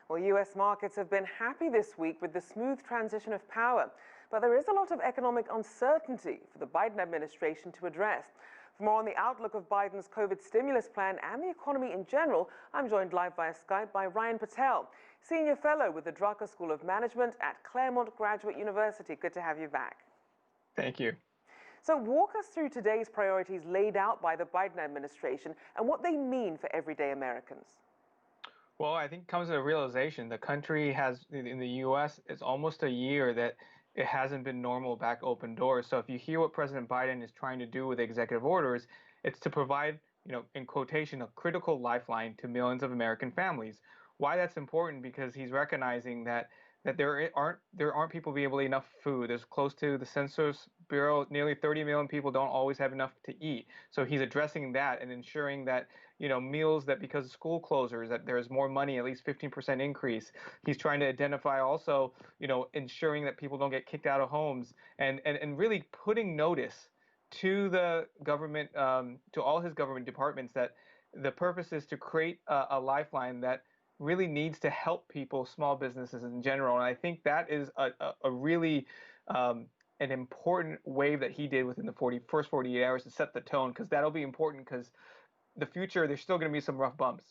Well, U.S. markets have been happy this week with the smooth transition of power, but there is a lot of economic uncertainty for the Biden administration to address. For more on the outlook of Biden's COVID stimulus plan and the economy in general, I'm joined live via Skype by Ryan Patel, Senior Fellow with the Drucker School of Management at Claremont Graduate University. Good to have you back. Thank you. So walk us through today's priorities laid out by the Biden administration and what they mean for everyday Americans. Well, I think it comes to a realization the country has, in the U.S., it's almost a year that it hasn't been normal back open doors. So if you hear what President Biden is trying to do with executive orders, it's to provide, in quotation, a critical lifeline to millions of American families. Why that's important? Because he's recognizing that there aren't people being able to eat enough food. There's close to the Census Bureau, nearly 30 million people don't always have enough to eat. So he's addressing that and ensuring that meals that because of school closures that there's more money, at least 15% increase. He's trying to identify also ensuring that people don't get kicked out of homes and really putting notice to the government, to all his government departments that the purpose is to create a lifeline that really needs to help people, small businesses in general. And I think that is a really an important wave that he did within the first 48 hours to set the tone, because that'll be important because the future, there's still going to be some rough bumps.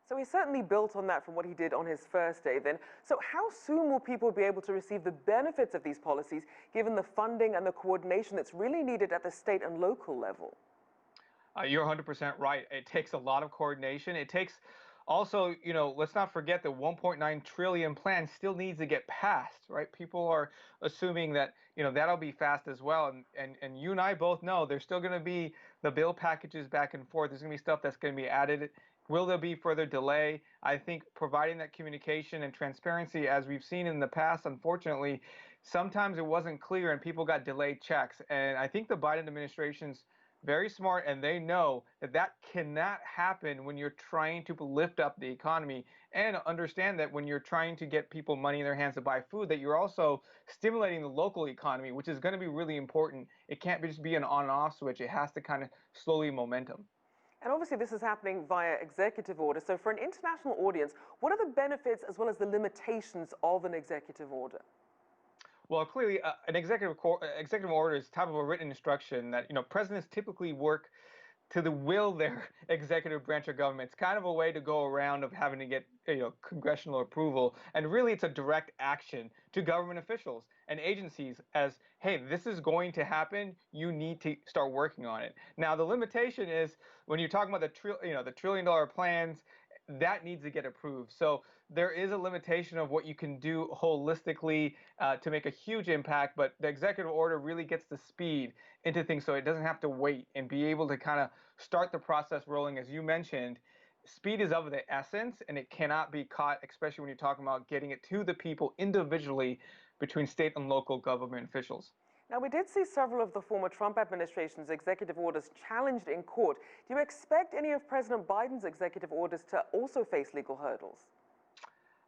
So he certainly built on that from what he did on his first day then. So how soon will people be able to receive the benefits of these policies, given the funding and the coordination that's really needed at the state and local level? You're 100% right. It takes a lot of coordination. It takes also, let's not forget the 1.9 trillion plan still needs to get passed, right? People are assuming that, that'll be fast as well. And you and I both know there's still going to be the bill packages back and forth. There's going to be stuff that's going to be added. Will there be further delay? I think providing that communication and transparency, as we've seen in the past, unfortunately, sometimes it wasn't clear and people got delayed checks. And I think the Biden administration's very smart, and they know that that cannot happen when you're trying to lift up the economy, and understand that when you're trying to get people money in their hands to buy food, that you're also stimulating the local economy, which is going to be really important. It can't just be an on and off switch. It has to kind of slowly momentum. And obviously this is happening via executive order. So for an international audience, what are the benefits as well as the limitations of an executive order? Well, clearly, an executive order is type of a written instruction that presidents typically work to the will their executive branch of government. It's kind of a way to go around of having to get congressional approval, and really it's a direct action to government officials and agencies as, hey, this is going to happen. You need to start working on it. Now, the limitation is when you're talking about the trillion-dollar plans, that needs to get approved. So there is a limitation of what you can do holistically to make a huge impact, but the executive order really gets the speed into things so it doesn't have to wait and be able to kind of start the process rolling. As you mentioned, speed is of the essence, and it cannot be caught, especially when you're talking about getting it to the people individually between state and local government officials. Now, we did see several of the former Trump administration's executive orders challenged in court. Do you expect any of President Biden's executive orders to also face legal hurdles?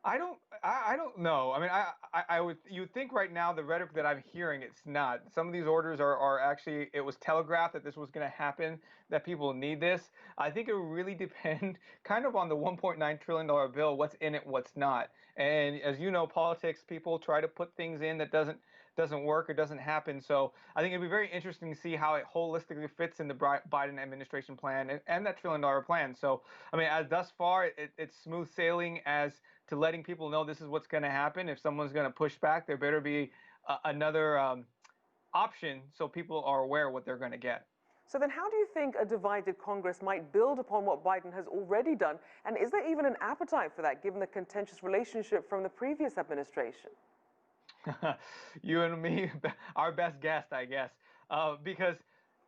I don't know. I mean, you'd think right now the rhetoric that I'm hearing, it's not. Some of these orders are actually, it was telegraphed that this was going to happen, that people need this. I think it will really depend kind of on the $1.9 trillion bill, what's in it, what's not. And as you know, politics, people try to put things in that doesn't work or doesn't happen. So I think it'd be very interesting to see how it holistically fits in the Biden administration plan and that trillion-dollar plan. So, I mean, as thus far, it's smooth sailing as to letting people know this is what's going to happen. If someone's going to push back, there better be another option so people are aware of what they're going to get. So then how do you think a divided Congress might build upon what Biden has already done? And is there even an appetite for that, given the contentious relationship from the previous administration? You and me, our best guest, I guess, because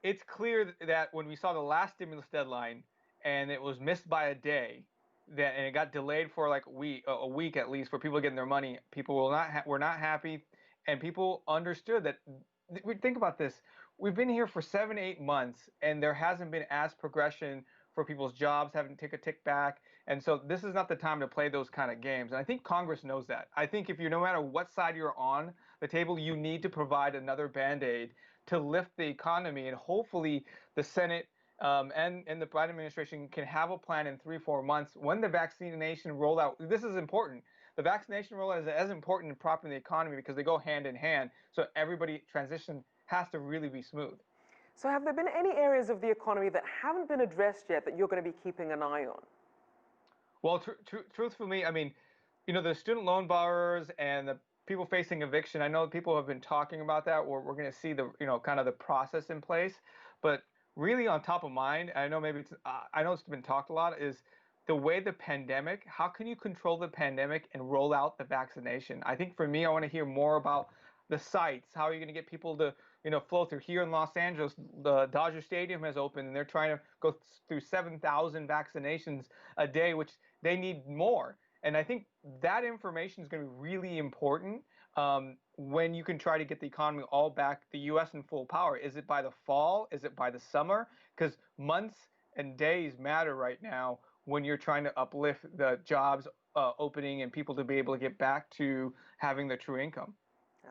it's clear that when we saw the last stimulus deadline and it was missed by a day, and it got delayed for like a week at least for people getting their money, people were not happy, and people understood that. Think about this: we've been here for 7, 8 months, and there hasn't been as progression for people's jobs, having to take a tick back. And so this is not the time to play those kind of games. And I think Congress knows that. I think if no matter what side you're on the table, you need to provide another Band-Aid to lift the economy. And hopefully the Senate and the Biden administration can have a plan in 3, 4 months when the vaccination rollout. This is important. The vaccination rollout is as important in propping the economy because they go hand in hand. So everybody transition has to really be smooth. So have there been any areas of the economy that haven't been addressed yet that you're going to be keeping an eye on? Well, truthfully, I mean, the student loan borrowers and the people facing eviction. I know people have been talking about that. We're going to see the kind of the process in place, but really on top of mind, I know maybe I know it's been talked a lot, is the way the pandemic. How can you control the pandemic and roll out the vaccination? I think for me, I want to hear more about the sites. How are you going to get people to flow through? Here in Los Angeles, the Dodger Stadium has opened, and they're trying to go through 7,000 vaccinations a day, which they need more. And I think that information is going to be really important when you can try to get the economy all back, the U.S. in full power. Is it by the fall? Is it by the summer? Because months and days matter right now when you're trying to uplift the jobs opening and people to be able to get back to having the true income.